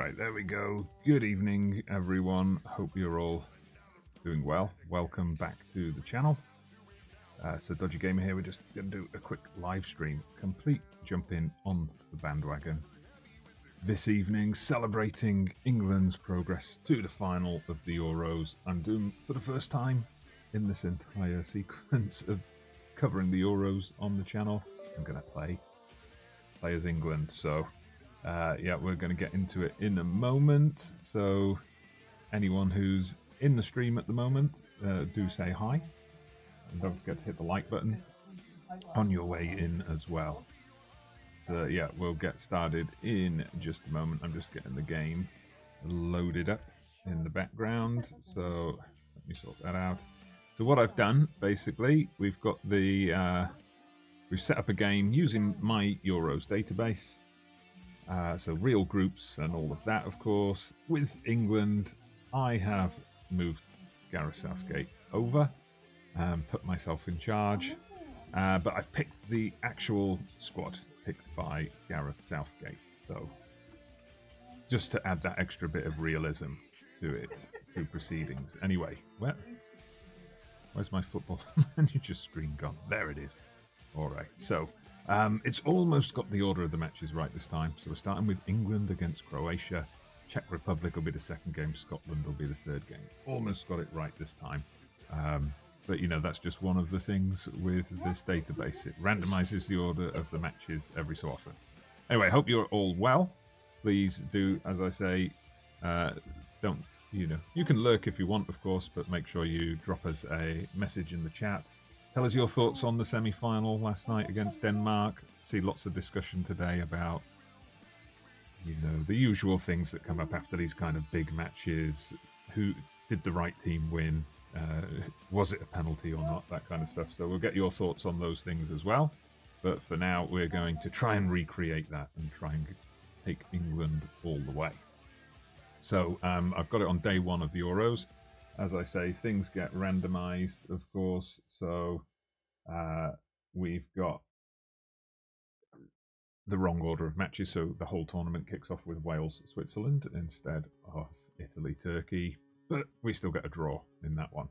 right, there we go. Good evening, everyone. Hope you're all doing well. Welcome back to the channel. So Dodgy Gamer here. We're just going to do a quick live stream. Complete jump in on the bandwagon. This evening, celebrating England's progress to the final of the Euros. I'm doing, for the first time in this entire sequence of covering the Euros on the channel, I'm going to play as England. So, yeah, we're going to get into it in a moment. So, anyone who's in the stream at the moment, do say hi. And don't forget to hit the like button on your way in as well. So, yeah, we'll get started in just a moment. I'm just getting the game loaded up in the background. So, let me sort that out. So what I've done, basically, we've got the... we've set up a game using my Euros database. So real groups and all of that, of course. With England, I have moved Gareth Southgate over and put myself in charge. But I've picked the actual squad picked by Gareth Southgate. So just to add that extra bit of realism to it, to proceedings. Anyway, where's my football manager screen gone? There it is. All right, so it's almost got the order of the matches right this time. So we're starting with England against Croatia. Czech Republic will be the second game. Scotland will be the third game. Almost got it right this time. But, you know, that's just one of the things with this database. It randomizes the order of the matches every so often. Anyway, hope you're all well. Please do, as I say, don't, you know, you can lurk if you want, of course, but make sure you drop us a message in the chat. Tell us your thoughts on the semi-final last night against Denmark. See lots of discussion today about, you know, the usual things that come up after these kind of big matches. Who did the right team win? Was it a penalty or not? That kind of stuff. So we'll get your thoughts on those things as well. But for now, we're going to try and recreate that and try and take England all the way. So I've got it on day one of the Euros. As I say, things get randomized, of course. So we've got the wrong order of matches. So the whole tournament kicks off with Wales, Switzerland instead of Italy, Turkey. But we still get a draw in that one.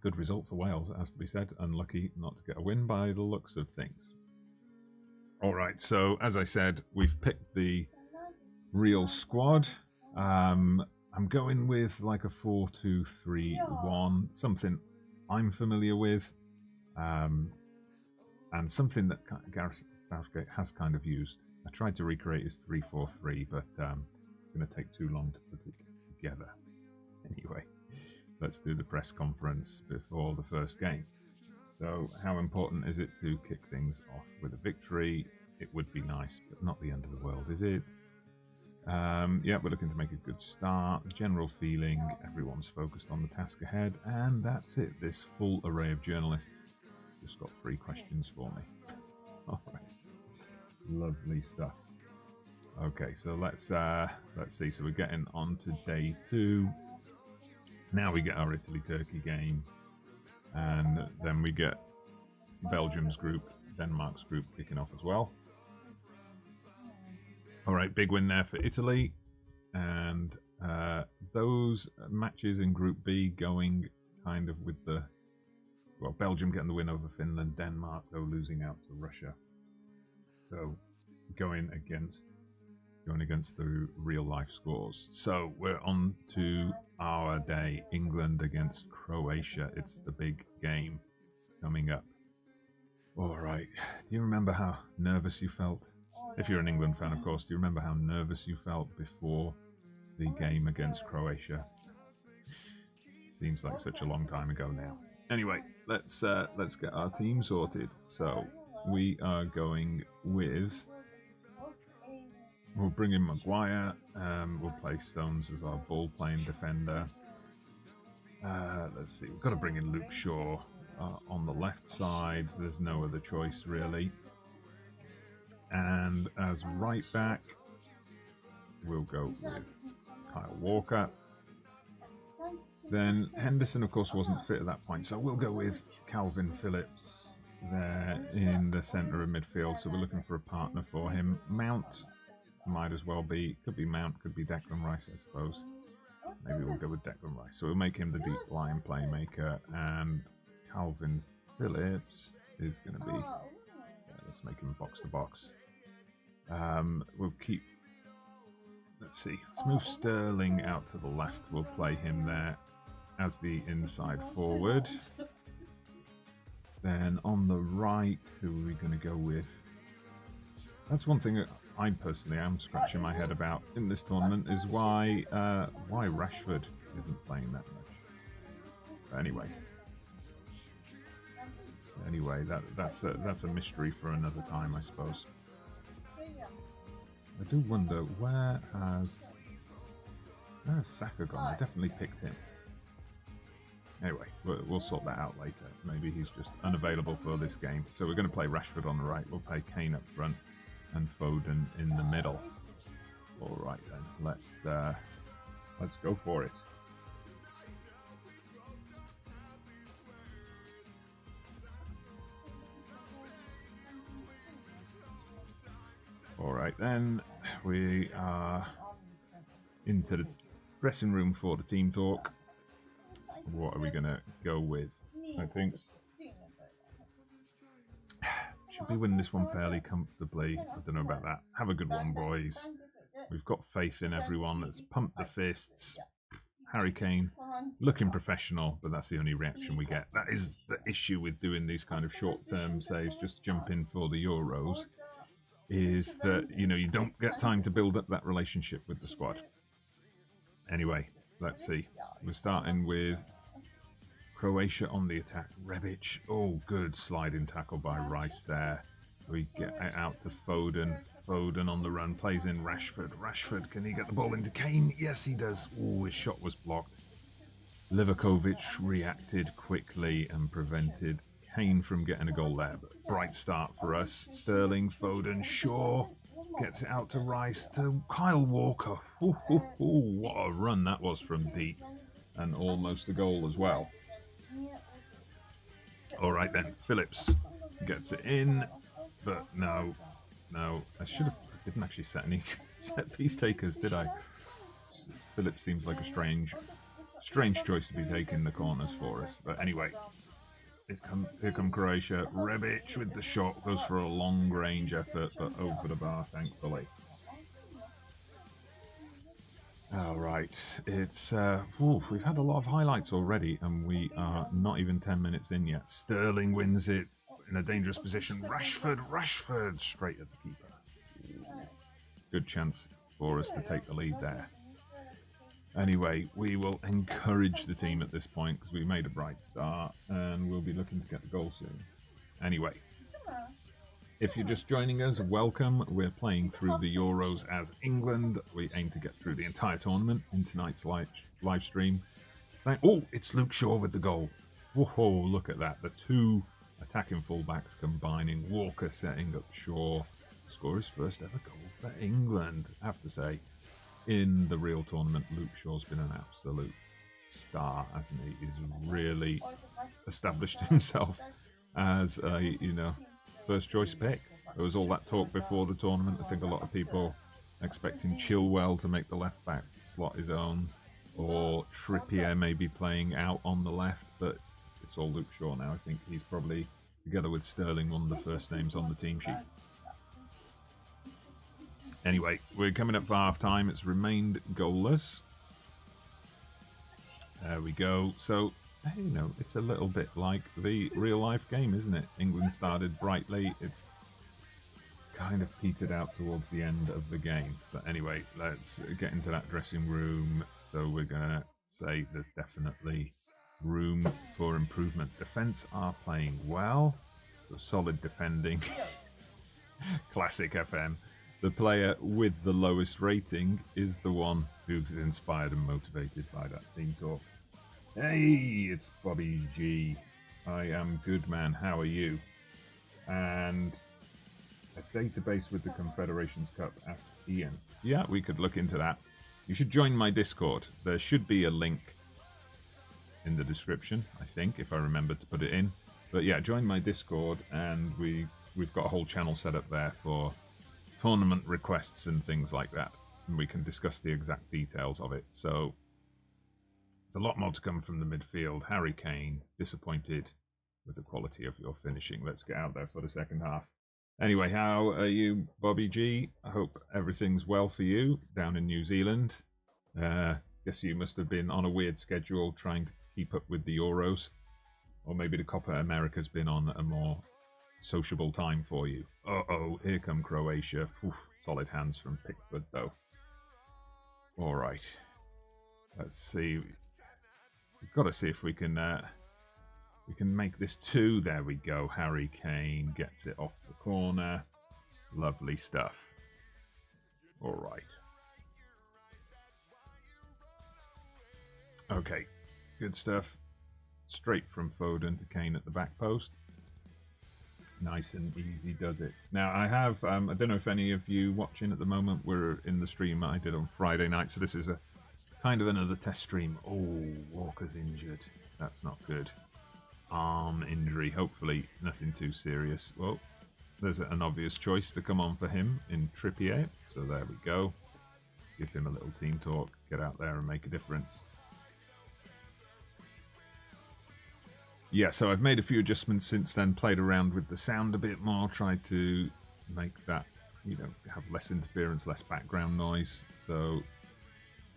Good result for Wales, it has to be said. Unlucky not to get a win by the looks of things. All right, so as I said, we've picked the real squad. I'm going with like a 4-2-3-1, something I'm familiar with, and something that Gareth Southgate has kind of used. I tried to recreate his 3-4-3, but it's going to take too long to put it together. Anyway, let's do the press conference before the first game. So, how important is it to kick things off with a victory? It would be nice, but not the end of the world, is it? Yeah, we're looking to make a good start. General feeling, everyone's focused on the task ahead, and that's it. This full array of journalists just got 3 questions for me. All right, lovely stuff. Okay, so let's see. So we're getting on to day 2. Now we get our Italy-Turkey game, and then we get Belgium's group, Denmark's group kicking off as well. All right, big win there for Italy, and those matches in Group B going kind of with the, well, Belgium getting the win over Finland, Denmark though losing out to Russia. So going against the real life scores. So we're on to our day, England against Croatia. It's the big game coming up. All right, do you remember how nervous you felt? If you're an England fan, of course, do you remember how nervous you felt before the game against Croatia? Seems like such a long time ago now. Anyway, let's get our team sorted. So we are going with, we'll bring in Maguire. We'll play Stones as our ball-playing defender. Let's see, we've got to bring in Luke Shaw on the left side. There's no other choice really. And as right back, we'll go with Kyle Walker. Then Henderson, of course, wasn't fit at that point, so we'll go with Calvin Phillips there in the centre of midfield. So we're looking for a partner for him. Mount might as well be. Could be Mount, could be Declan Rice, I suppose. Maybe we'll go with Declan Rice. So we'll make him the deep line playmaker, and Calvin Phillips is going to be. Let's make him box to box. We'll keep. Let's see. Let's move Sterling out to the left. We'll play him there as the inside forward. Then on the right, who are we going to go with? That's one thing that I personally am scratching my head about in this tournament, is why Rashford isn't playing that much. But anyway, that's a mystery for another time, I suppose. I do wonder, where has Saka gone? I definitely picked him. Anyway, we'll sort that out later. Maybe he's just unavailable for this game. So we're going to play Rashford on the right. We'll play Kane up front and Foden in the middle. All right then, let's go for it. All right then, we are into the dressing room for the team talk. What are we going to go with? I think should we win this one fairly comfortably? I don't know about that. Have a good one, boys. We've got faith in everyone. Let's pump the fists. Harry Kane, looking professional, but that's the only reaction we get. That is the issue with doing these kind of short-term saves, just jump in for the Euros, is that, you know, you don't get time to build up that relationship with the squad. Anyway, let's see. We're starting with Croatia on the attack. Rebic. Oh, good sliding tackle by Rice there. We get it out to Foden. Foden on the run. Plays in Rashford. Rashford, can he get the ball into Kane? Yes, he does. Oh, his shot was blocked. Livakovic reacted quickly and prevented Kane from getting a goal there. But bright start for us. Sterling, Foden, Shaw. Gets it out to Rice, to Kyle Walker. Ooh, what a run that was from deep. And almost a goal as well. All right then, Phillips gets it in. But no. I didn't actually set any set piece takers, did I? Phillips seems like a strange choice to be taking the corners for us. But anyway, here come Croatia. Rebic with the shot, goes for a long range effort, but over the bar, thankfully. All right, it's we've had a lot of highlights already, and we are not even 10 minutes in yet. Sterling wins it in a dangerous position. Rashford straight at the keeper. Good chance for us to take the lead there. Anyway, we will encourage the team at this point because we made a bright start and we'll be looking to get the goal soon. Anyway, if you're just joining us, welcome. We're playing through the Euros as England. We aim to get through the entire tournament in tonight's live stream. Oh, it's Luke Shaw with the goal. Whoa, look at that. The two attacking fullbacks combining. Walker setting up Shaw. Score his first ever goal for England. I have to say, in the real tournament, Luke Shaw's been an absolute star, hasn't he? He's really established himself as a, first choice pick. There was all that talk before the tournament. I think a lot of people expecting Chilwell to make the left back slot his own, or Trippier maybe playing out on the left, but it's all Luke Shaw now. I think he's probably, together with Sterling, one of the first names on the team sheet. Anyway, we're coming up for half-time. It's remained goalless. There we go. So, it's a little bit like the real-life game, isn't it? England started brightly. It's kind of petered out towards the end of the game. But anyway, let's get into that dressing room. So we're going to say there's definitely room for improvement. Defence are playing well. So solid defending. Classic FM. The player with the lowest rating is the one who's inspired and motivated by that team talk. Hey, it's Bobby G. I am good, man. How are you? And a database with the Confederations Cup, asked Ian. Yeah, we could look into that. You should join my Discord. There should be a link in the description, I think, if I remember to put it in. But yeah, join my Discord, and we've got a whole channel set up there for tournament requests and things like that, and we can discuss the exact details of it. So there's a lot more to come from the midfield. Harry Kane, disappointed with the quality of your finishing. Let's get out there for the second half. Anyway, how are you, Bobby G? I hope everything's well for you down in New Zealand. Guess you must have been on a weird schedule trying to keep up with the Euros. Or maybe the Copa America's been on a more sociable time for you. Uh-oh, here come Croatia. Oof, solid hands from Pickford, though. All right. Let's see. We've got to see if we can make this 2. There we go. Harry Kane gets it off the corner. Lovely stuff. All right. Okay, good stuff. Straight from Foden to Kane at the back post. Nice and easy does it. Now I have, I don't know if any of you watching at the moment were in the stream I did on Friday night, so this is a kind of another test stream. Oh, Walker's injured. That's not good. Arm injury, hopefully nothing too serious. Well, there's an obvious choice to come on for him in Trippier, so there we go. Give him a little team talk, get out there and make a difference. Yeah, so I've made a few adjustments since then, played around with the sound a bit more, tried to make that, have less interference, less background noise. So,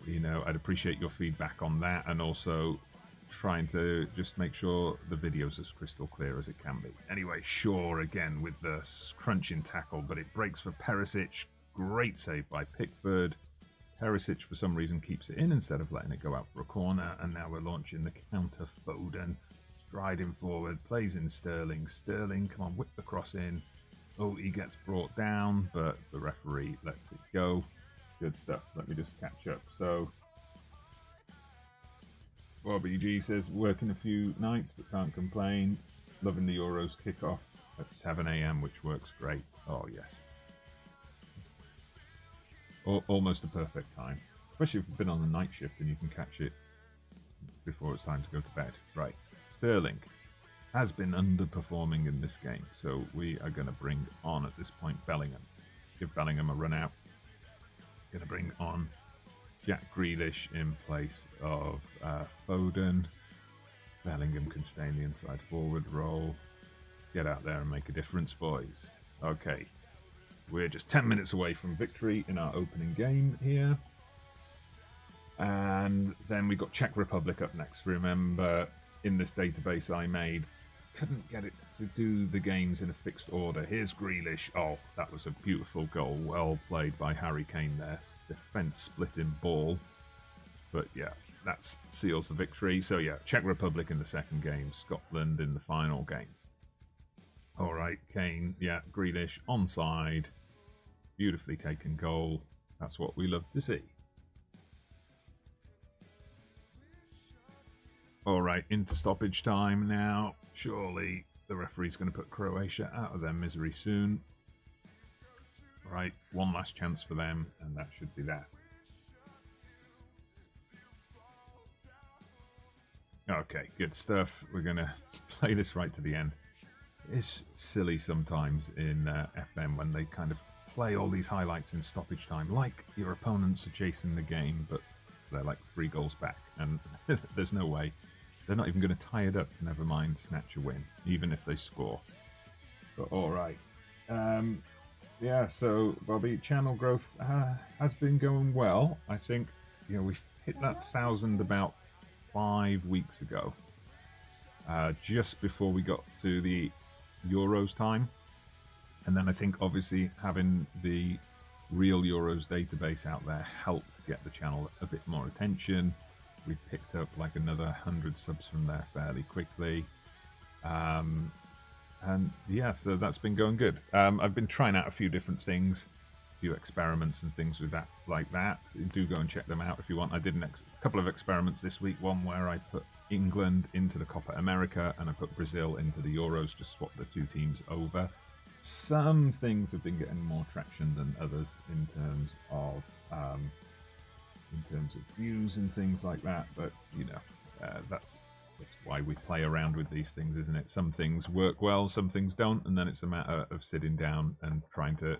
I'd appreciate your feedback on that, and also trying to just make sure the video's as crystal clear as it can be. Anyway, Shaw again with the crunching tackle, but it breaks for Perisic. Great save by Pickford. Perisic, for some reason, keeps it in instead of letting it go out for a corner, and now we're launching the counter. Foden striding forward, plays in Sterling. Sterling, come on, whip the cross in. Oh, he gets brought down, but the referee lets it go. Good stuff. Let me just catch up. So, Bobby G says, working a few nights but can't complain. Loving the Euros kickoff at 7 a.m, which works great. Oh, yes. Almost a perfect time. Especially if you've been on the night shift and you can catch it before it's time to go to bed. Right. Sterling has been underperforming in this game, so we are going to bring on, at this point, Bellingham. Give Bellingham a run out. Going to bring on Jack Grealish in place of Foden. Bellingham can stay in the inside forward role. Get out there and make a difference, boys. Okay, we're just 10 minutes away from victory in our opening game here. And then we got Czech Republic up next. Remember, in this database I made, couldn't get it to do the games in a fixed order. Here's Grealish. Oh, that was a beautiful goal. Well played by Harry Kane there. Defence splitting ball. But yeah, that seals the victory. So yeah, Czech Republic in the second game, Scotland in the final game. All right, Kane, yeah, Grealish onside. Beautifully taken goal. That's what we love to see. All right, into stoppage time now. Surely the referee's going to put Croatia out of their misery soon. All right, one last chance for them, and that should be that. Okay, good stuff. We're going to play this right to the end. It's silly sometimes in FM when they kind of play all these highlights in stoppage time, like your opponents are chasing the game, but they're like 3 goals back, and there's no way. They're not even going to tie it up, never mind snatch a win, even if they score. But all right. Yeah, so, Bobby, channel growth has been going well. I think, we've hit that 1,000 about 5 weeks ago, just before we got to the Euros time. And then I think, obviously, having the real Euros database out there helped get the channel a bit more attention. We picked up like another 100 subs from there fairly quickly. And yeah, so that's been going good. I've been trying out a few different things, a few experiments and things with that, like that. Do go and check them out if you want. I did a couple of experiments this week. One where I put England into the Copa America and I put Brazil into the Euros, just swap the 2 teams over. Some things have been getting more traction than others in terms of views and things like that, but that's why we play around with these things, isn't it? Some things work well, some things don't, and then it's a matter of sitting down and trying to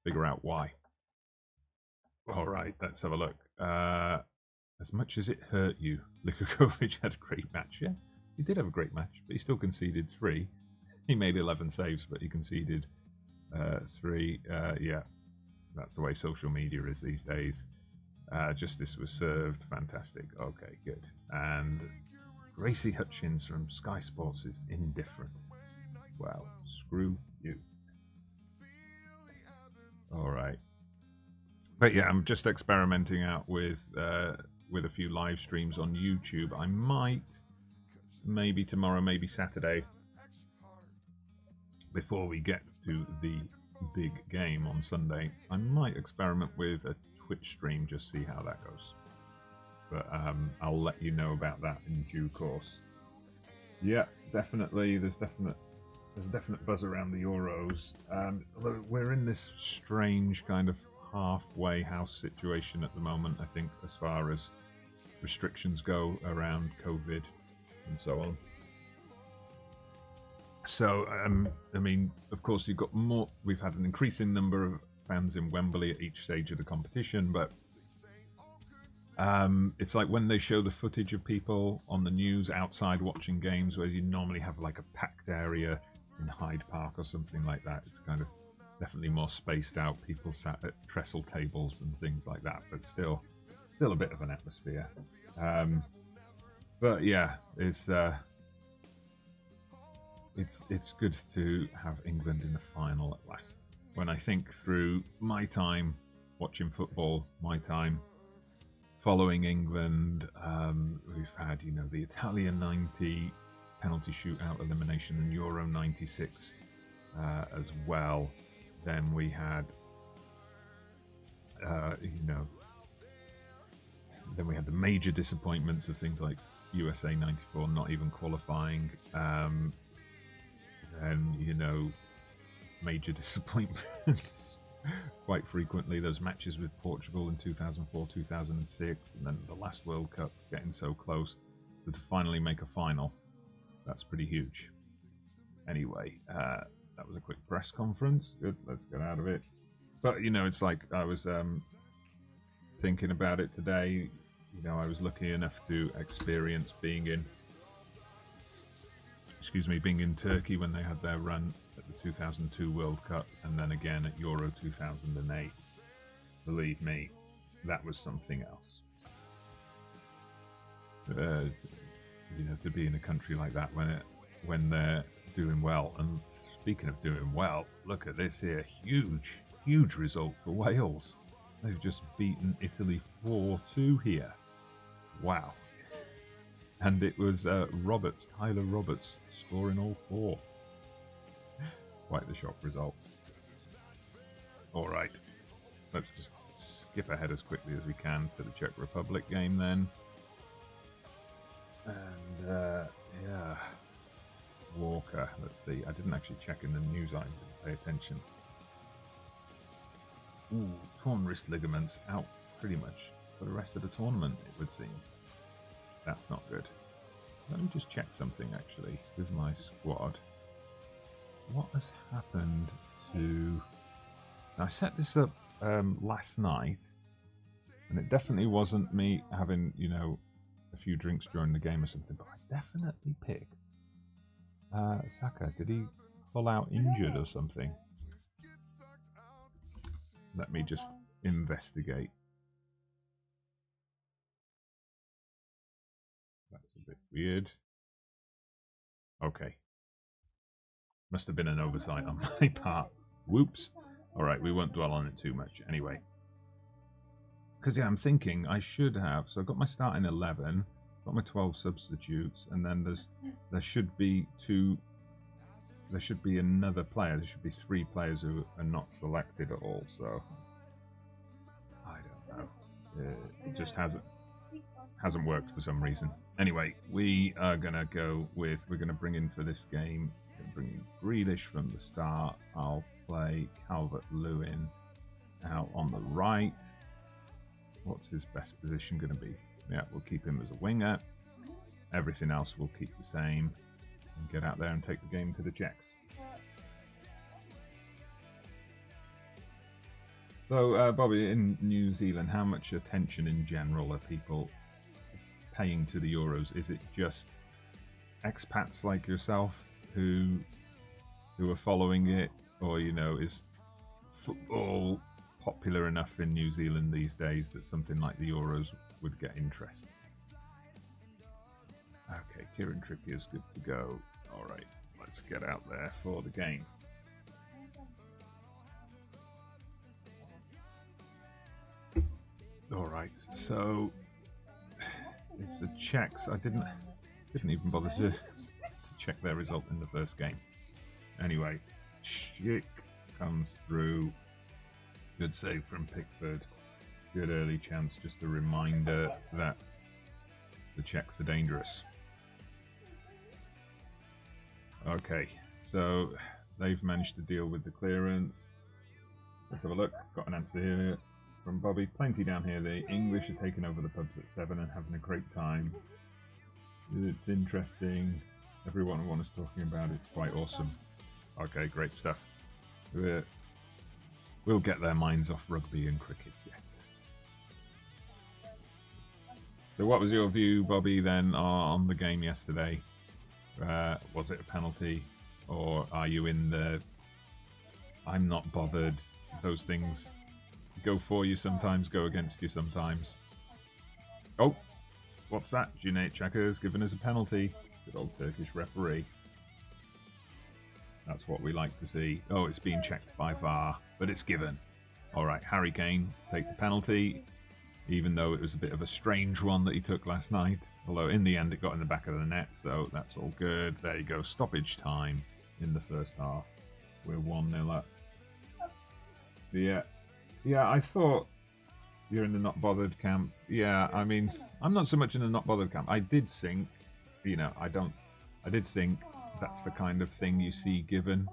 figure out why. All right, let's have a look. As much as it hurt you, Likokovic had a great match. Yeah, he did have a great match, but he still conceded 3. He made 11 saves, but he conceded 3. Yeah, that's the way social media is these days. Justice was served. Fantastic. Okay, good. And Gracie Hutchins from Sky Sports is indifferent. Well, screw you. All right. But yeah, I'm just experimenting out with a few live streams on YouTube. I might, maybe tomorrow, maybe Saturday, before we get to the big game on Sunday, I might experiment with a Twitch stream, just see how that goes. But I'll let you know about that in due course. Yeah, definitely. There's a definite buzz around the Euros. We're in this strange kind of halfway house situation at the moment, I think, as far as restrictions go around COVID and so on. So, I mean, of course, you've got more. We've had an increasing number of fans in Wembley at each stage of the competition, but it's like when they show the footage of people on the news outside watching games, where you normally have like a packed area in Hyde Park or something like that. It's kind of definitely more spaced out. People sat at trestle tables and things like that, but still a bit of an atmosphere. But yeah, it's good to have England in the final at last. When I think through my time watching football, my time following England, we've had, the Italian 90 penalty shootout elimination and Euro 96 as well. Then we had, then we had the major disappointments of things like USA 94 not even qualifying. And, major disappointments quite frequently. Those matches with Portugal in 2004, 2006, and then the last World Cup getting so close to finally make a final. That's pretty huge. Anyway, that was a quick press conference. Good, let's get out of it. But, it's like I was thinking about it today. I was lucky enough to experience being in Turkey when they had their run at the 2002 World Cup, and then again at Euro 2008. Believe me, that was something else. To be in a country like that when they're doing well. And speaking of doing well, look at this here. Huge result for Wales. They've just beaten Italy 4-2 here. Wow. And it was Tyler Roberts, scoring all 4. Quite the shock result. All right. Let's just skip ahead as quickly as we can to the Czech Republic game then. And, yeah. Walker, let's see. I didn't actually check in the news item, didn't pay attention. Ooh, torn wrist ligaments, out pretty much for the rest of the tournament, it would seem. That's not good. Let me just check something actually with my squad. What has happened to... I set this up last night, and it definitely wasn't me having, a few drinks during the game or something, but I definitely picked Saka. Did he fall out injured or something? Let me just investigate. That's a bit weird. Okay. Must have been an oversight on my part. Whoops. Alright, we won't dwell on it too much. Anyway. Because, I'm thinking I should have... So I've got my starting 11, got my 12 substitutes, and then there should be another player. There should be 3 players who are not selected at all, so... I don't know. It just hasn't worked for some reason. Anyway, we are going to go with... We're going to bring in for this game... Bring in Grealish from the start. I'll play Calvert-Lewin out on the right. What's his best position going to be? Yeah, we'll keep him as a winger. Everything else we'll keep the same. And get out there and take the game to the Czechs. So, Bobby, in New Zealand, how much attention in general are people paying to the Euros? Is it just expats like yourself who are following it, or is football popular enough in New Zealand these days that something like the Euros would get interest? Okay, Kieran Trippier's good to go. All right, let's get out there for the game. All right, so it's the Czechs. I didn't even bother to check their result in the first game. Anyway, Schick comes through. Good save from Pickford. Good early chance. Just a reminder that the Czechs are dangerous. Okay, so they've managed to deal with the clearance. Let's have a look. Got an answer here from Bobby. Plenty down here. The English are taking over the pubs at 7 and having a great time. It's interesting. Everyone is talking about it. It's quite awesome. Okay, great stuff. We'll get their minds off rugby and cricket yet. So what was your view, Bobby, then on the game yesterday? Was it a penalty, or are you in the I'm not bothered, those things go for you sometimes, go against you sometimes? Oh, what's that? Cüneyt Çakır's given us a penalty. Good old Turkish referee. That's what we like to see. Oh, it's being checked by VAR, but it's given. All right, Harry Kane take the penalty, even though it was a bit of a strange one that he took last night. Although in the end it got in the back of the net, so that's all good. There you go, stoppage time in the first half. We're 1-0 up. Yeah, I thought you're in the not bothered camp. Yeah, I mean, I'm not so much in the not bothered camp. I did think, I did think that's the kind of thing you see given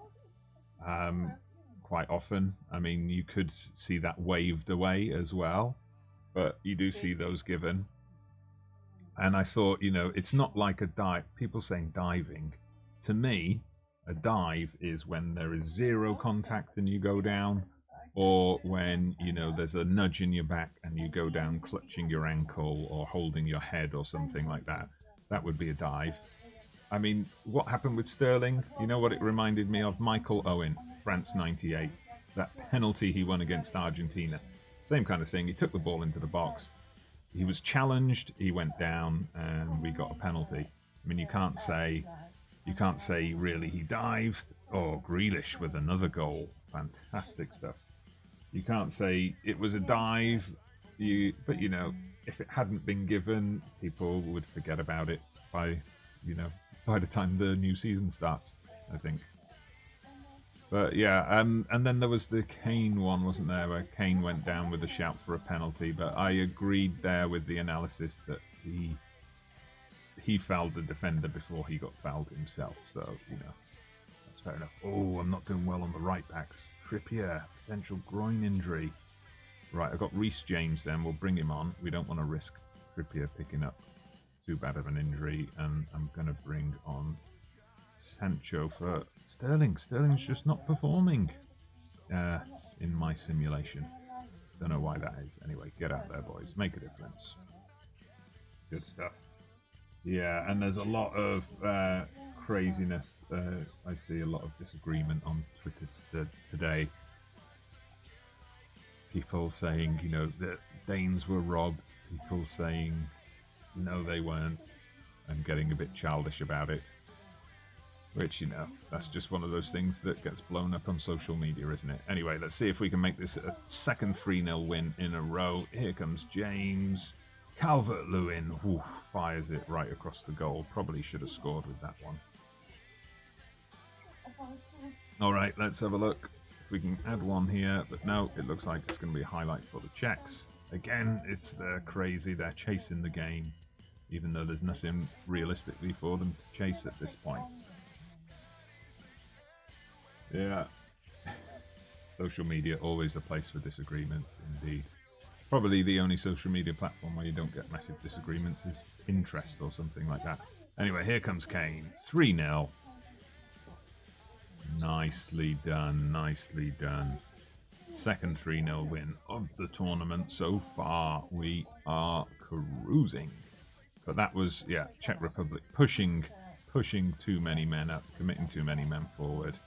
quite often. I mean, you could see that waved away as well, but you do see those given. And I thought, it's not like a dive. People saying diving. To me, a dive is when there is zero contact and you go down, or when, there's a nudge in your back and you go down clutching your ankle or holding your head or something like that. That would be a dive. I mean, what happened with Sterling? You know what it reminded me of? Michael Owen, France 98. That penalty he won against Argentina. Same kind of thing. He took the ball into the box. He was challenged. He went down, and we got a penalty. I mean, you can't say really he dived. Oh, Grealish with another goal. Fantastic stuff. You can't say it was a dive. But if it hadn't been given, people would forget about it by the time the new season starts, I think. But yeah, and then there was the Kane one, wasn't there, where Kane went down with a shout for a penalty, but I agreed there with the analysis that he fouled the defender before he got fouled himself, so, that's fair enough. Oh, I'm not doing well on the right backs. Trippier, potential groin injury. Right, I've got Reece James then, we'll bring him on. We don't want to risk Trippier picking up too bad of an injury, and I'm going to bring on Sancho for Sterling. Sterling's just not performing in my simulation. Don't know why that is. Anyway, get out there, boys. Make a difference. Good stuff. Yeah, and there's a lot of craziness. I see a lot of disagreement on Twitter today. People saying, that Danes were robbed. People saying, no, they weren't, and getting a bit childish about it. Which, that's just one of those things that gets blown up on social media, isn't it? Anyway, let's see if we can make this a second 3-0 win in a row. Here comes James. Calvert-Lewin fires it right across the goal. Probably should have scored with that one. All right, let's have a look if we can add one here. But no, it looks like it's going to be a highlight for the Czechs. Again, they're crazy. They're chasing the game, even though there's nothing realistically for them to chase at this point. Yeah. Social media, always a place for disagreements, indeed. Probably the only social media platform where you don't get massive disagreements is Pinterest or something like that. Anyway, here comes Kane. 3-0. Nicely done, nicely done. Second 3-0 win of the tournament so far. We are cruising. But that was, yeah, Czech Republic pushing too many men up, committing too many men forward.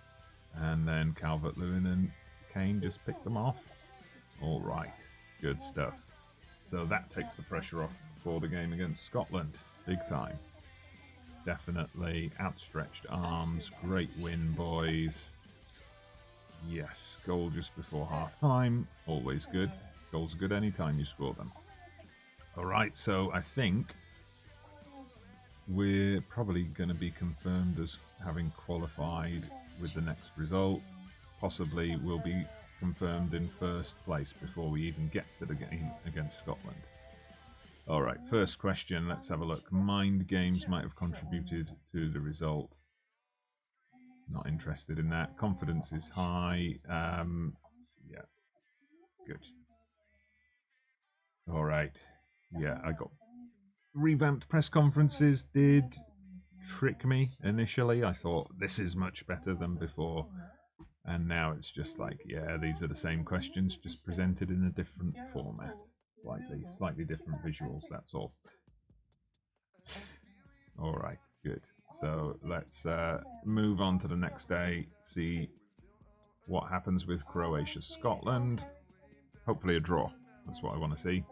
And then Calvert-Lewin and Kane just picked them off. All right, good stuff. So that takes the pressure off for the game against Scotland. Big time. Definitely outstretched arms. Great win, boys. Yes, goal just before half-time. Always good. Goals are good anytime you score them. All right, so I think we're probably going to be confirmed as having qualified with the next result. Possibly we'll be confirmed in first place before we even get to the game against Scotland. All right, first question. Let's have a look. Mind games might have contributed to the result. Not interested in that. Confidence is high. Yeah, good. All right. Yeah, I got revamped press conferences. Did trick me initially. I thought this is much better than before. And now it's just like, yeah, these are the same questions, just presented in a different format. Slightly different visuals, that's all. All right, good. So let's move on to the next day, see what happens with Croatia-Scotland. Hopefully a draw. That's what I want to see.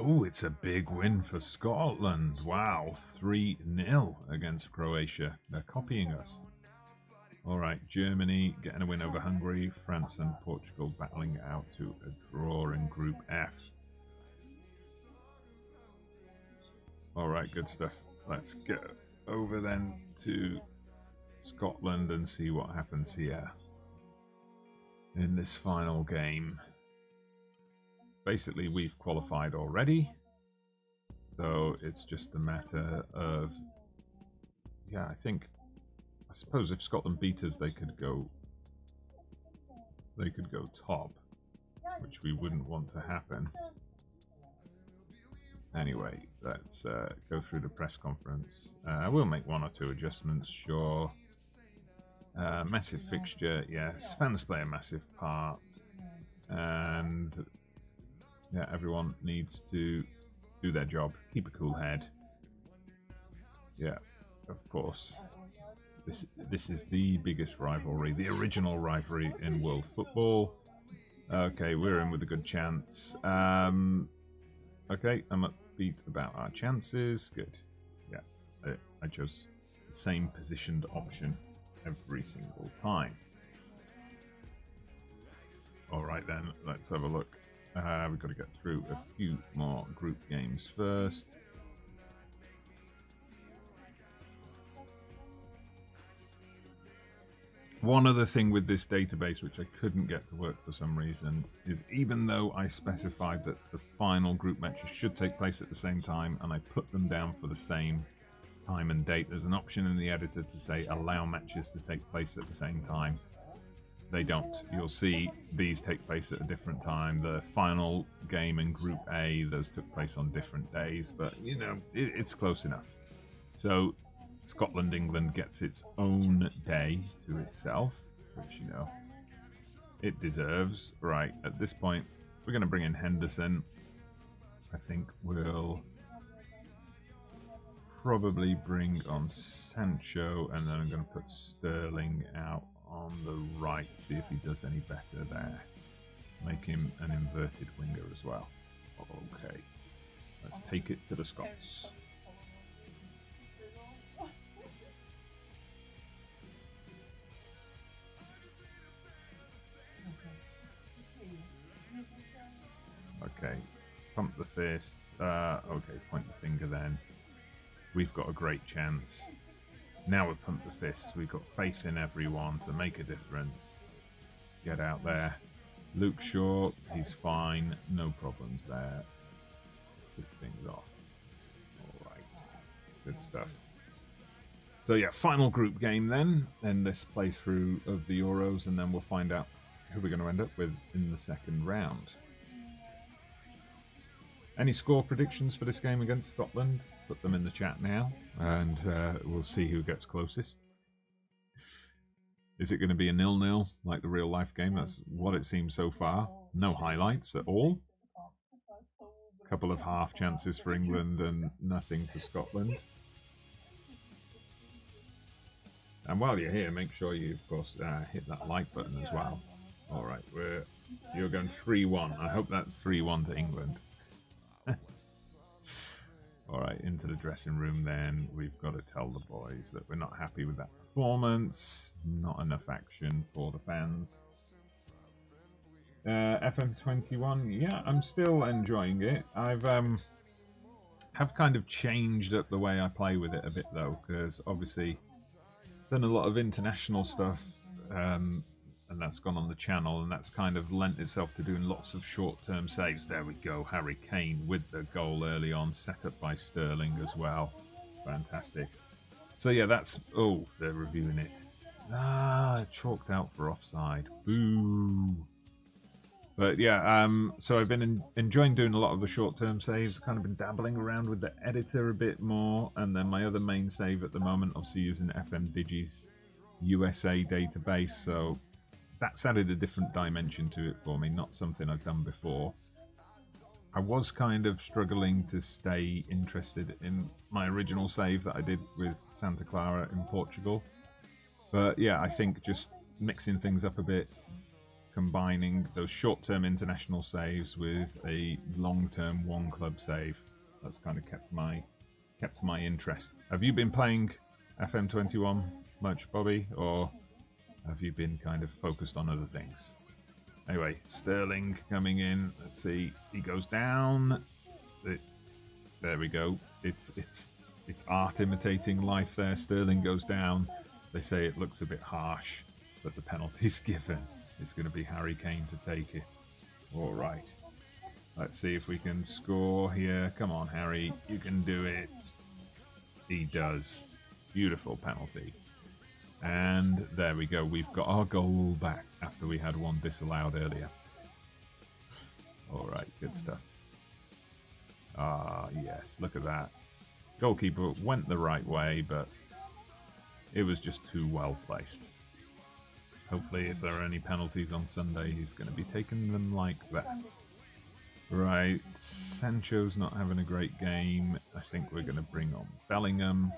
Oh, it's a big win for Scotland. Wow, 3-0 against Croatia. They're copying us. All right, Germany getting a win over Hungary. France and Portugal battling it out to a draw in Group F. All right, good stuff. Let's get over then to Scotland and see what happens here in this final game. Basically, we've qualified already, so it's just a matter of, yeah, I suppose if Scotland beat us, they could go top, which we wouldn't want to happen. Anyway, let's go through the press conference. We'll make one or two adjustments, sure. Massive fixture, yes. Fans play a massive part, and yeah, everyone needs to do their job, keep a cool head. Yeah, of course. This is the biggest rivalry, the original rivalry in world football. Okay, we're in with a good chance. Okay, I'm upbeat about our chances. Good. Yeah, I chose the same positioned option every single time. All right then, let's have a look. We've got to get through a few more group games first. One other thing with this database, which I couldn't get to work for some reason, is even though I specified that the final group matches should take place at the same time, and I put them down for the same time and date, there's an option in the editor to say allow matches to take place at the same time. They don't. You'll see these take place at a different time. The final game in Group A, those took place on different days, but, you know, it's close enough. So Scotland-England gets its own day to itself, which, you know, it deserves. Right, at this point, we're going to bring in Henderson. I think we'll probably bring on Sancho, and then I'm going to put Sterling out on the right, see if he does any better there. Make him an inverted winger as well. Okay, let's take it to the Scots. Okay, pump the fists. Okay, point the finger then. We've got a great chance. Now we've pumped the fists. We've got faith in everyone to make a difference. Get out there. Luke Shaw, he's fine. No problems there. Kick things off. Alright. Good stuff. So yeah, final group game then in this playthrough of the Euros, and then we'll find out who we're going to end up with in the second round. Any score predictions for this game against Scotland? put them in the chat now, and we'll see who gets closest. Is it going to be a 0-0 like the real life game? That's what it seems so far. No highlights at all. A couple of half chances for England and nothing for Scotland. And while you're here, make sure you, of course, hit that like button as well. All right, you're going 3-1. I hope that's 3-1 to England. All right, into the dressing room then. We've got to tell the boys that we're not happy with that performance. Not enough action for the fans. FM21, yeah, I'm still enjoying it. I've have kind of changed up the way I play with it a bit though, because obviously done a lot of international stuff, and that's gone on the channel, and that's kind of lent itself to doing lots of short-term saves. There we go, Harry Kane with the goal early on, set up by Sterling as well. Fantastic. So yeah, that's... Oh, they're reviewing it. Chalked out for offside. Boo. But yeah, so I've been enjoying doing a lot of the short-term saves. Kind of been dabbling around with the editor a bit more, and then my other main save at the moment, obviously using FM Digi's USA database. So that's added a different dimension to it for me, not something I've done before. I was kind of struggling to stay interested in my original save that I did with Santa Clara in Portugal. But yeah, I think just mixing things up a bit, combining those short-term international saves with a long-term one-club save, that's kind of kept my interest. Have you been playing FM21 much, Bobby, or have you been kind of focused on other things? Anyway, Sterling coming in. Let's see, he goes down. There we go. It's art imitating life there. Sterling goes down. They say it looks a bit harsh, but the penalty's given. It's going to be Harry Kane to take it. All right. Let's see if we can score here. Come on, Harry. You can do it. He does. Beautiful penalty. And there we go. We've got our goal back after we had one disallowed earlier. All right. Good stuff. Ah, yes. Look at that. Goalkeeper went the right way, but it was just too well placed. Hopefully, if there are any penalties on Sunday, he's going to be taking them like that. Right, Sancho's not having a great game. I think we're going to bring on Bellingham.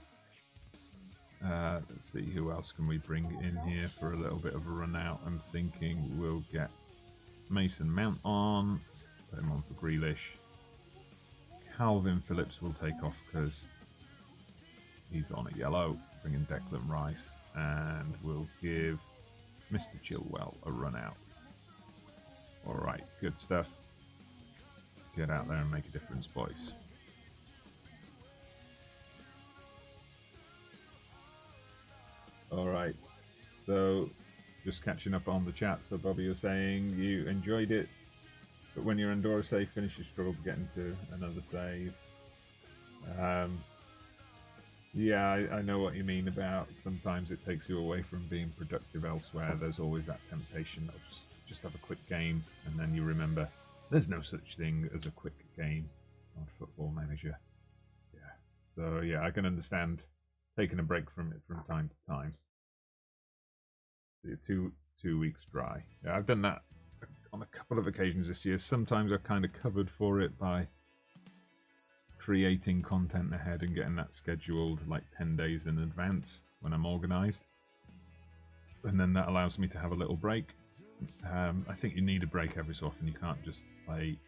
Let's see, who else can we bring in here for a little bit of a run out? I'm thinking we'll get Mason Mount on. Put him on for Grealish. Calvin Phillips will take off because he's on a yellow. Bring in Declan Rice. And we'll give Mr. Chilwell a run out. Alright, good stuff. Get out there and make a difference, boys. Alright, so just catching up on the chat. So Bobby, you're saying you enjoyed it, but when your Andorra save finished, you struggled to get into another save. Yeah, I know what you mean about sometimes it takes you away from being productive elsewhere. There's always that temptation of just have a quick game, and then you remember there's no such thing as a quick game on Football Manager. Yeah, so yeah, I can understand taking a break from it from time to time. Two weeks dry. Yeah, I've done that on a couple of occasions this year. Sometimes I've kind of covered for it by creating content ahead and getting that scheduled like 10 days in advance when I'm organized, and then that allows me to have a little break. I think you need a break every so often. You can't just play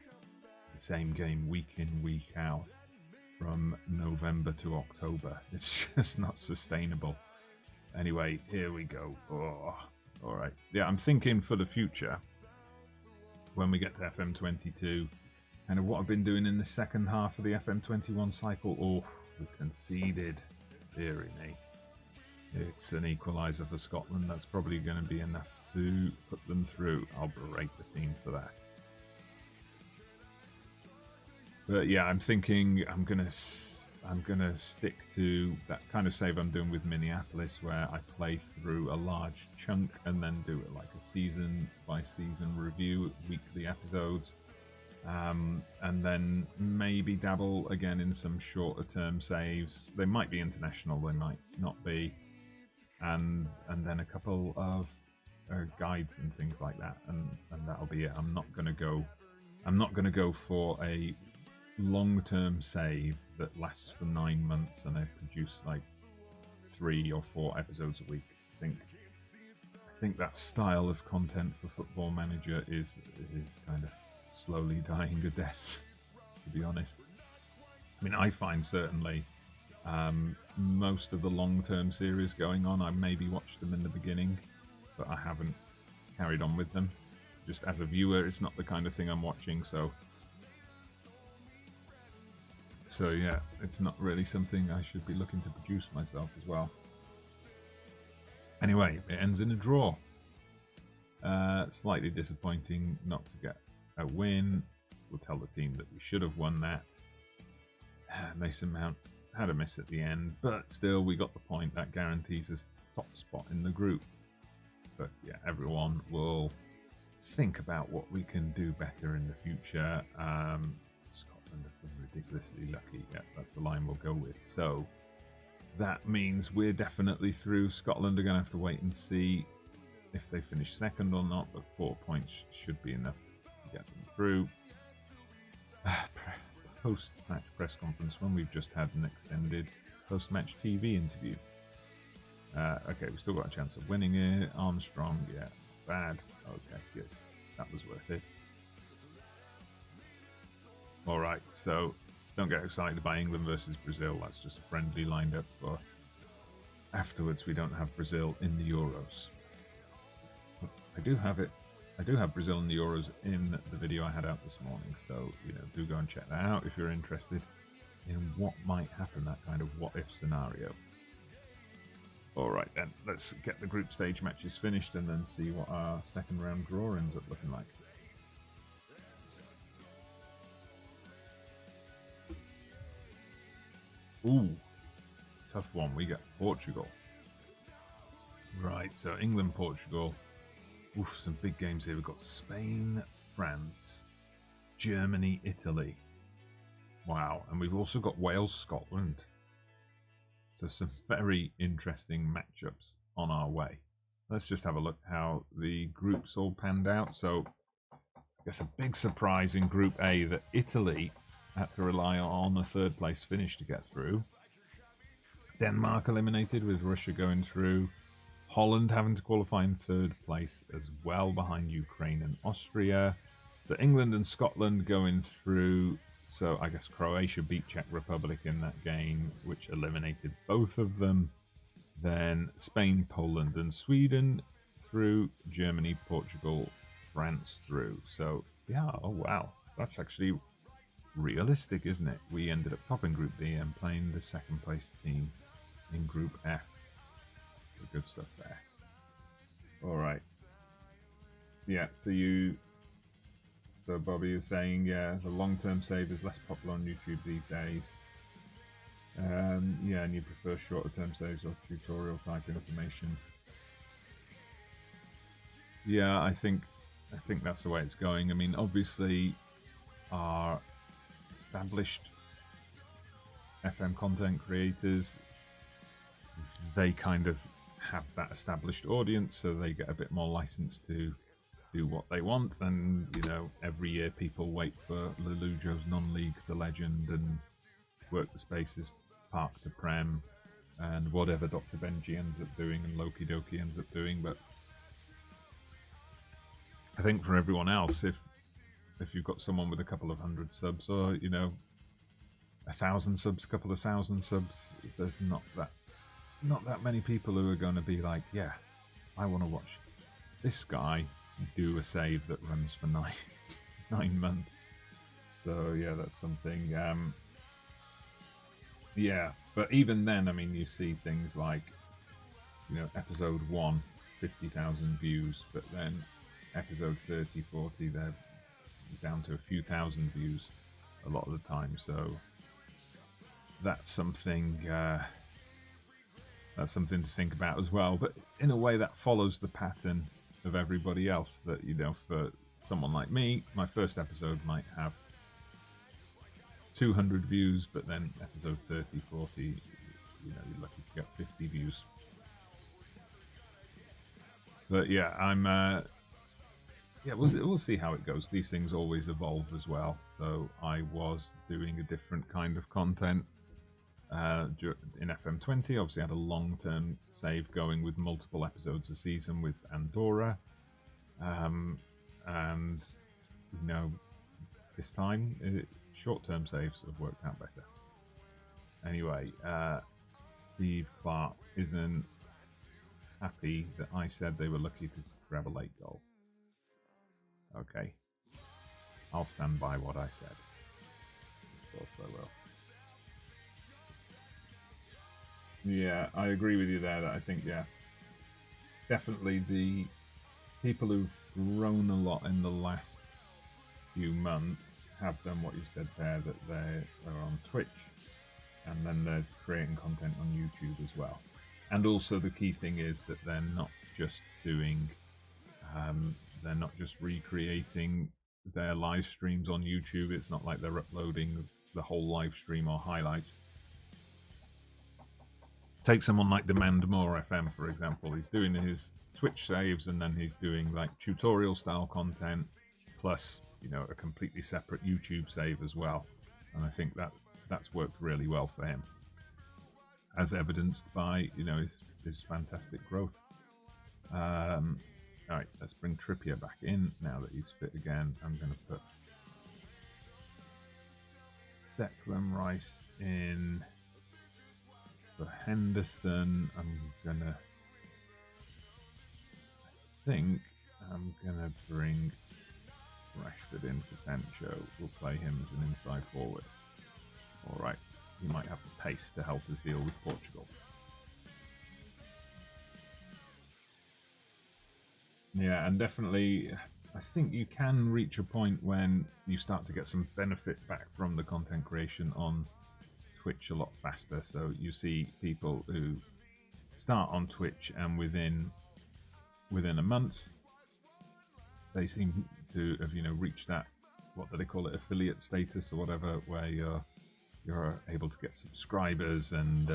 the same game week in, week out from November to October. It's just not sustainable. Anyway, here we go. Oh, all right. Yeah, I'm thinking for the future, when we get to FM22, kind of what I've been doing in the second half of the FM21 cycle. Oh, we conceded. Deary me. It's an equaliser for Scotland. That's probably going to be enough to put them through. I'll berate the team for that. But yeah, I'm thinking I'm gonna stick to that kind of save I'm doing with Minneapolis, where I play through a large chunk and then do it like a season by season review, weekly episodes. and then maybe dabble again in some shorter term saves. They might be international, they might not be, and then a couple of guides and things like that, and that'll be it. I'm not gonna go for a long-term save that lasts for 9 months and I produce like 3 or 4 episodes a week. I think that style of content for Football Manager is kind of slowly dying a death, to be honest. I mean, I find certainly most of the long-term series going on, I maybe watched them in the beginning, but I haven't carried on with them. Just as a viewer, it's not the kind of thing I'm watching, so yeah, it's not really something I should be looking to produce myself as well. Anyway, it ends in a draw. Slightly disappointing not to get a win. We'll tell the team that we should have won that. Mason Mount had a miss at the end, but still we got the point. That guarantees us top spot in the group. But yeah, everyone will think about what we can do better in the future. Scotland have been ridiculously lucky. Yeah, that's the line we'll go with. So that means we're definitely through. Scotland are going to have to wait and see if they finish second or not, but 4 points should be enough to get them through. Post-match press conference when we've just had an extended post-match TV interview. Okay, we've still got a chance of winning it. Armstrong, yeah, bad. Okay, good. That was worth it. Alright, so don't get excited by England versus Brazil. That's just a friendly lined up for afterwards. We don't have Brazil in the Euros. I do have Brazil in the Euros in the video I had out this morning, so do go and check that out if you're interested in what might happen, that kind of what-if scenario. Alright then, let's get the group stage matches finished and then see what our second round draw ends up looking like. Ooh, tough one. We got Portugal. Right, so England, Portugal. Oof, some big games here. We've got Spain, France, Germany, Italy. Wow, and we've also got Wales, Scotland. So some very interesting matchups on our way. Let's just have a look how the groups all panned out. So I guess a big surprise in Group A that Italy had to rely on a third place finish to get through. Denmark eliminated with Russia going through. Holland having to qualify in third place as well behind Ukraine and Austria. So England and Scotland going through. So I guess Croatia beat Czech Republic in that game, which eliminated both of them. Then Spain, Poland and Sweden through. Germany, Portugal, France through. So yeah, oh wow. That's actually realistic, isn't it? We ended up topping Group B and playing the second place team in Group F. So good stuff there. Alright. Yeah, so Bobby is saying, yeah, the long-term save is less popular on YouTube these days. Yeah, and you prefer shorter-term saves or tutorial-type information. Yeah, I think that's the way it's going. I mean, obviously, our established FM content creators, they kind of have that established audience, so they get a bit more license to do what they want, and every year people wait for Lelujo's non-league to legend and work the spaces park to prem and whatever Dr. Benji ends up doing and Loki Doki ends up doing. But I think for everyone else, if you've got someone with a couple of hundred subs or 1,000 subs, a couple of thousand subs, there's not that many people who are going to be like, yeah, I want to watch this guy do a save that runs for 9 months. So yeah, that's something. Yeah, but even then, I mean, you see things like episode 1, 50,000 views, but then episode 30, 40, they're down to a few thousand views a lot of the time. So that's something to think about as well. But in a way, that follows the pattern of everybody else, that for someone like me, my first episode might have 200 views, but then episode 30, 40, you're lucky to get 50 views. But yeah, we'll see how it goes. These things always evolve as well. So I was doing a different kind of content in FM20. Obviously, I had a long-term save going with multiple episodes a season with Andorra, and this time short-term saves have worked out better. Anyway, Steve Clark isn't happy that I said they were lucky to grab a late goal. Okay, I'll stand by what I said. Of course I will. Yeah, I agree with you there. That I think, definitely the people who've grown a lot in the last few months have done what you said there, that they're on Twitch and then they're creating content on YouTube as well. And also the key thing is that they're not just doing, they're not just recreating their live streams on YouTube. It's not like they're uploading the whole live stream or highlights. Take someone like Demand More FM, for example. He's doing his Twitch saves and then he's doing like tutorial style content plus, a completely separate YouTube save as well. And I think that's worked really well for him, as evidenced by, his fantastic growth. All right, let's bring Trippier back in now that he's fit again. I'm going to put Declan Rice in for Henderson. I think I'm going to bring Rashford in for Sancho. We'll play him as an inside forward. All right, he might have the pace to help us deal with Portugal. Yeah, and definitely, I think you can reach a point when you start to get some benefit back from the content creation on Twitch a lot faster. So you see people who start on Twitch and within a month, they seem to have, reached that, what do they call it, affiliate status or whatever, where you're able to get subscribers and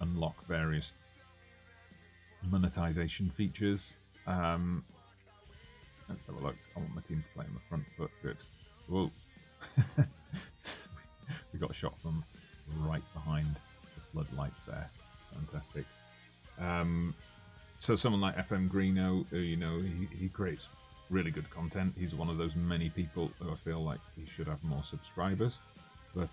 unlock various monetization features. Let's have a look. I want my team to play on the front foot. Good. Whoa. We got a shot from right behind the floodlights there. Fantastic. So someone like FM Greeno, he creates really good content. He's one of those many people who I feel like he should have more subscribers. But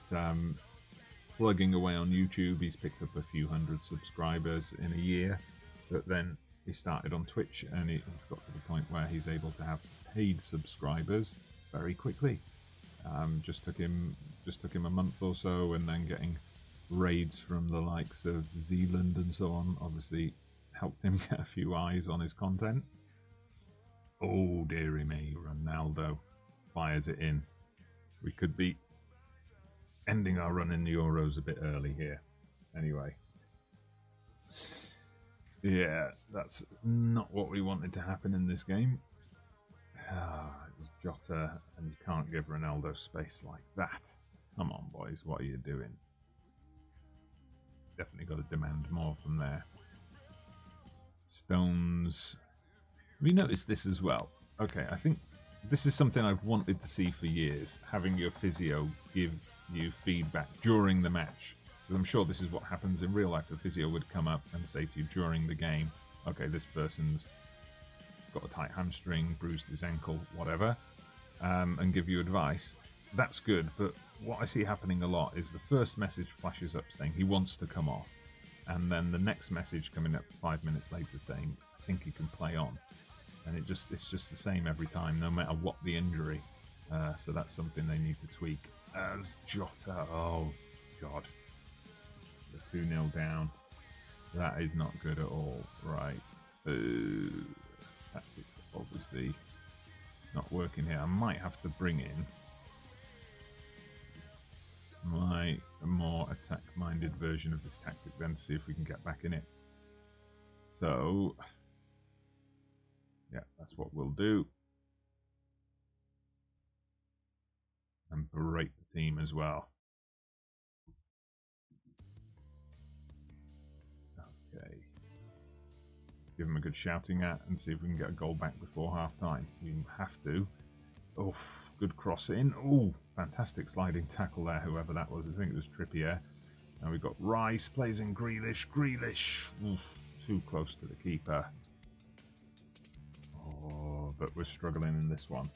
plugging away on YouTube, he's picked up a few hundred subscribers in a year. But then he started on Twitch and he's got to the point where he's able to have paid subscribers very quickly. Just took him a month or so, and then getting raids from the likes of Zealand and so on obviously helped him get a few eyes on his content. Oh dearie me, Ronaldo fires it in. We could be ending our run in the Euros a bit early here. Anyway. Yeah, that's not what we wanted to happen in this game. It was Jota, and you can't give Ronaldo space like that. Come on, boys, what are you doing? Definitely got to demand more from there. Stones. Have you noticed this as well? Okay, I think this is something I've wanted to see for years. Having your physio give you feedback during the match. Because I'm sure this is what happens in real life. The physio would come up and say to you during the game, okay, this person's got a tight hamstring, bruised his ankle, whatever, and give you advice. That's good, but what I see happening a lot is the first message flashes up saying he wants to come off, and then the next message coming up 5 minutes later saying, I think he can play on. And it's just the same every time, no matter what the injury. So that's something they need to tweak. As Jota, oh God. 2-0 down. That is not good at all. Right. Tactics obviously not working here. I might have to bring in my more attack-minded version of this tactic then to see if we can get back in it. So, yeah, that's what we'll do. and berate the team as well. Okay. Give them a good shouting at and see if we can get a goal back before half time. We have to. Oh, good cross in. Oh, fantastic sliding tackle there, whoever that was. I think it was Trippier. And we've got Rice plays in Grealish. Grealish. Oof, too close to the keeper. Oh, but we're struggling in this one.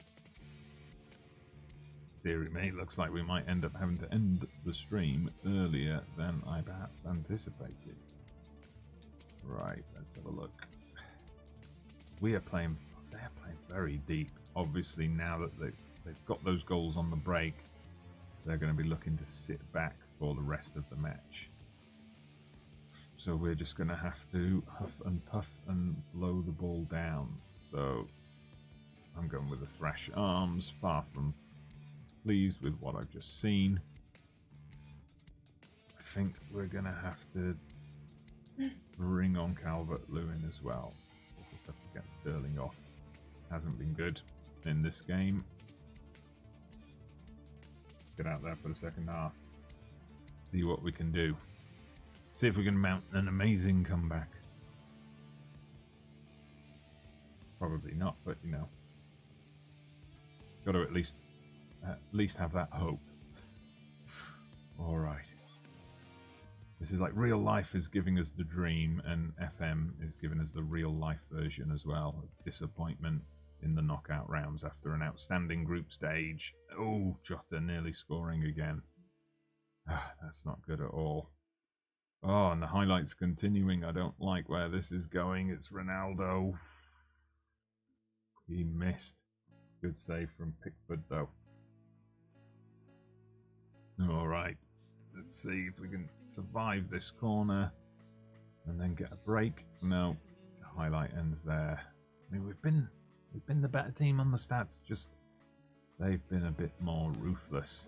Deary me, looks like we might end up having to end the stream earlier than I perhaps anticipated. Right, let's have a look. They're playing very deep. Obviously, now that they've got those goals on the break, they're going to be looking to sit back for the rest of the match. So we're just going to have to huff and puff and blow the ball down. So I'm going with the Thrash Arms, far from pleased with what I've just seen. I think we're going to have to bring on Calvert-Lewin as well. We'll just have to get Sterling off. Hasn't been good in this game. Get out there for the second half. See what we can do. See if we can mount an amazing comeback. Probably not, but you know, got to at least have that hope. All right. This is like real life is giving us the dream, and FM is giving us the real life version as well of disappointment in the knockout rounds after an outstanding group stage. Oh, Jota nearly scoring again. That's not good at all. Oh, and the highlights continuing. I don't like where this is going. It's Ronaldo. He missed. Good save from Pickford, though. All right. Let's see if we can survive this corner and then get a break. No, the highlight ends there. I mean, we've been the better team on the stats. Just they've been a bit more ruthless.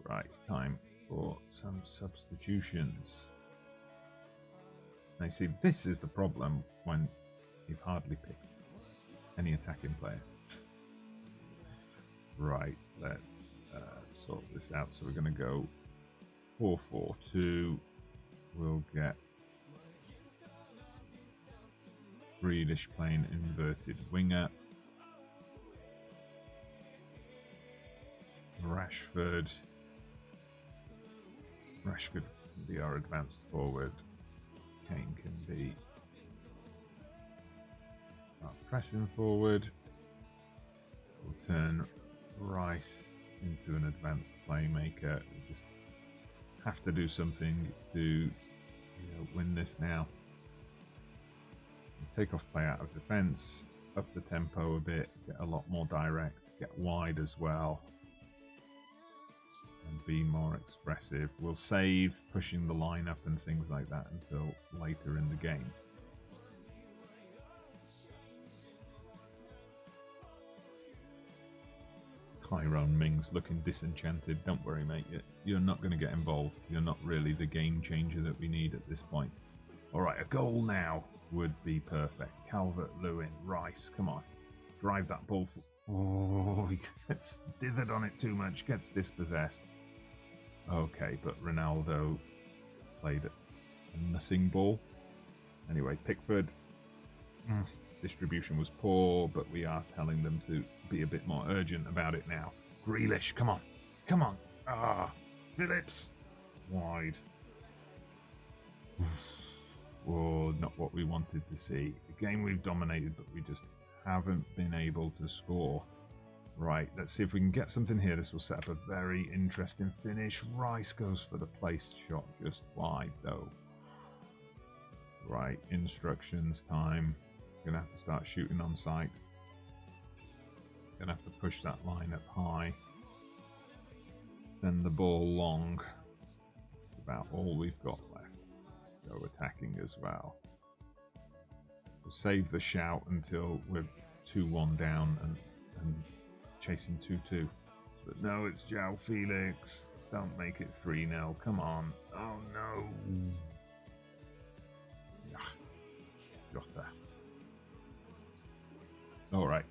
Right, time for some substitutions. Now, you see, this is the problem when you've hardly picked any attacking players. Right, let's sort this out. So we're going to go 4-4-2. We'll get Grealish playing inverted winger. Rashford can be our advanced forward. Kane can be our pressing forward. We'll turn Rice into an advanced playmaker. We just have to do something to win this now. Take off play out of defence, up the tempo a bit, get a lot more direct, get wide as well, and be more expressive. We'll save pushing the line up and things like that until later in the game. Tyrone Mings looking disenchanted. Don't worry, mate. You're not going to get involved. You're not really the game changer that we need at this point. All right, a goal now would be perfect. Calvert-Lewin, Rice, come on. Drive that ball. Oh, he gets dithered on it too much. Gets dispossessed. Okay, but Ronaldo played a nothing ball. Anyway, Pickford. Distribution was poor, but we are telling them to be a bit more urgent about it now. Grealish, come on. Come on. Phillips. Wide. Whoa, not what we wanted to see. The game we've dominated, but we just haven't been able to score. Right, let's see if we can get something here. This will set up a very interesting finish. Rice goes for the placed shot just wide, though. Right, instructions time. Gonna have to start shooting on sight. Gonna have to push that line up high. Send the ball long. That's about all we've got left. Go attacking as well. We'll save the shout until we're 2-1 down and chasing 2-2. But no, it's João Felix. Don't make it 3-0. Come on. Oh no. Jota. All right.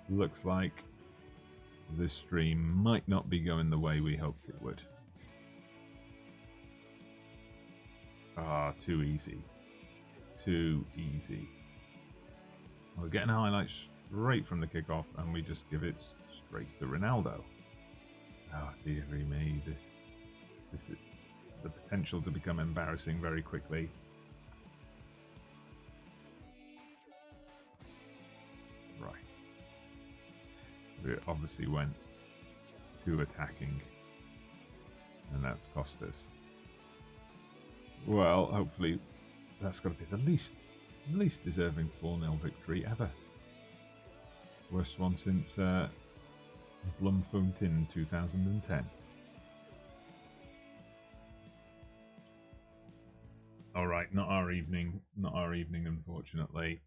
Looks like this stream might not be going the way we hoped it would. Ah, too easy. Too easy. We're getting highlights straight from the kickoff, and we just give it straight to Ronaldo. Oh, dearie me, this is the potential to become embarrassing very quickly. Right. We obviously went too attacking, and that's cost us. Well, hopefully that's got to be the least deserving 4-0 victory ever. Worst one since Bloemfontein 2010. All right, not our evening, unfortunately.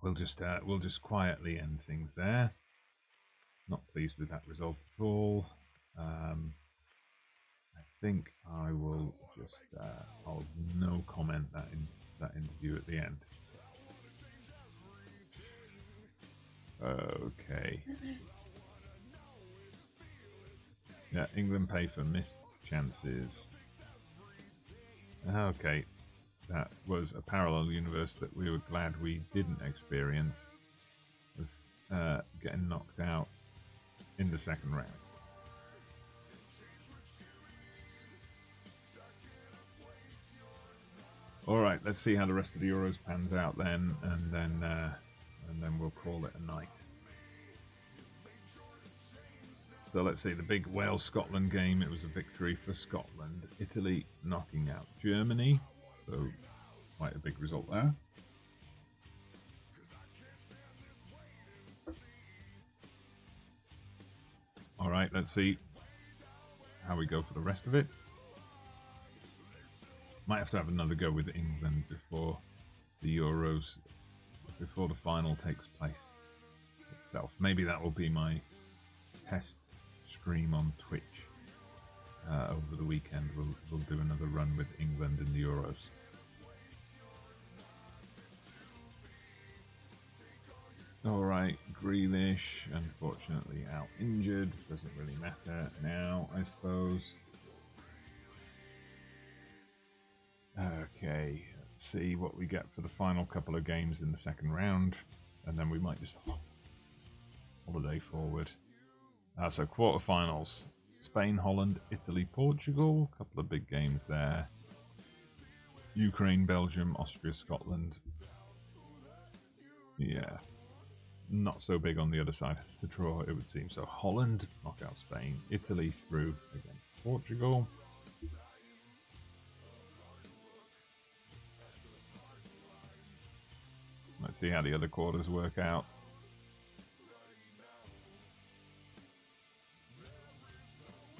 We'll just quietly end things there. Not pleased with that result at all. I think I will just I'll no comment that interview at the end. Okay. Yeah, England pay for missed chances. Okay, that was a parallel universe that we were glad we didn't experience, with getting knocked out in the second round. All right, let's see how the rest of the Euros pans out then, and then we'll call it a night. So let's see, the big Wales-Scotland game, it was a victory for Scotland. Italy knocking out Germany, so quite a big result there. All right, let's see how we go for the rest of it. Might have to have another go with England before the Euros, before the final takes place itself. Maybe that will be my test stream on Twitch over the weekend. We'll do another run with England in the Euros. All right, Grealish, unfortunately out injured. Doesn't really matter now, I suppose. Okay, let's see what we get for the final couple of games in the second round, and then we might just holiday forward. So quarterfinals: Spain, Holland, Italy, Portugal. A couple of big games there. Ukraine, Belgium, Austria, Scotland. Yeah, not so big on the other side of the draw, it would seem. So Holland knock out Spain, Italy through against Portugal. Let's see how the other quarters work out.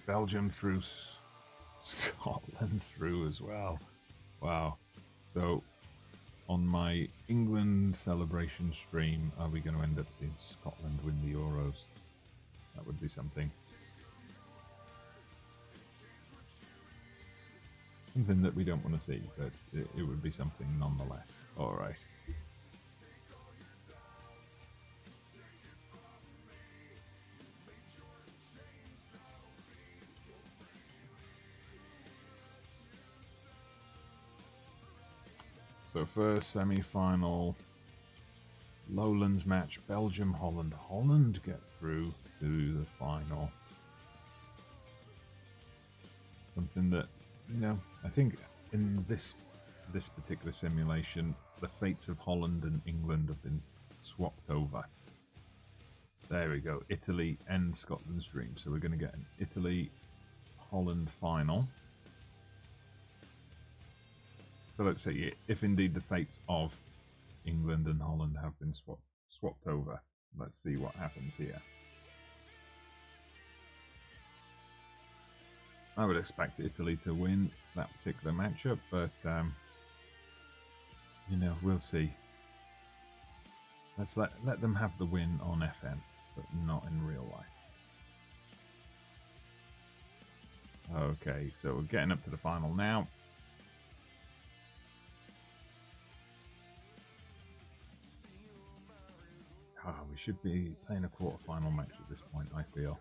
Belgium through, Scotland through as well. Wow. So on my England celebration stream, are we going to end up seeing Scotland win the Euros? That would be something. Something that we don't want to see, but it would be something nonetheless. All right. So first semi-final, Lowlands match, Belgium, Holland. Holland get through to the final. Something that, you know, I think in this particular simulation, the fates of Holland and England have been swapped over. There we go, Italy and Scotland's dream. So we're going to get an Italy-Holland final. So let's see if indeed the fates of England and Holland have been swapped over. Let's see what happens here. I would expect Italy to win that particular matchup, but you know, we'll see. Let's let them have the win on FM, but not in real life. Okay, so we're getting up to the final now. We we should be playing a quarter-final match at this point, I feel.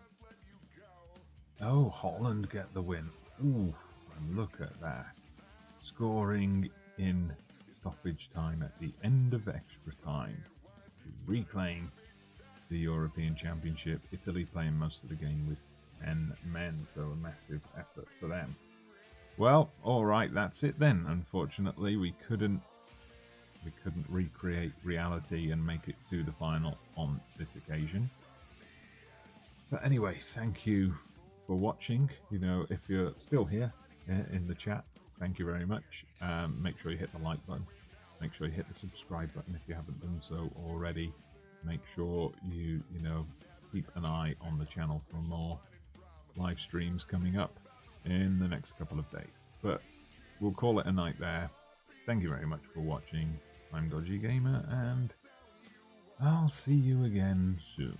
Oh, Holland get the win. Ooh, and look at that. Scoring in stoppage time at the end of extra time to reclaim the European Championship. Italy playing most of the game with 10 men, so a massive effort for them. Well, alright, that's it then. Unfortunately, we couldn't recreate reality and make it to the final on this occasion. But anyway, thank you for watching. You know, if you're still here in the chat, thank you very much. Make sure you hit the like button. Make sure you hit the subscribe button if you haven't done so already. Make sure you keep an eye on the channel for more live streams coming up in the next couple of days. But we'll call it a night there. Thank you very much for watching. I'm Dodgy Gamer, and I'll see you again soon.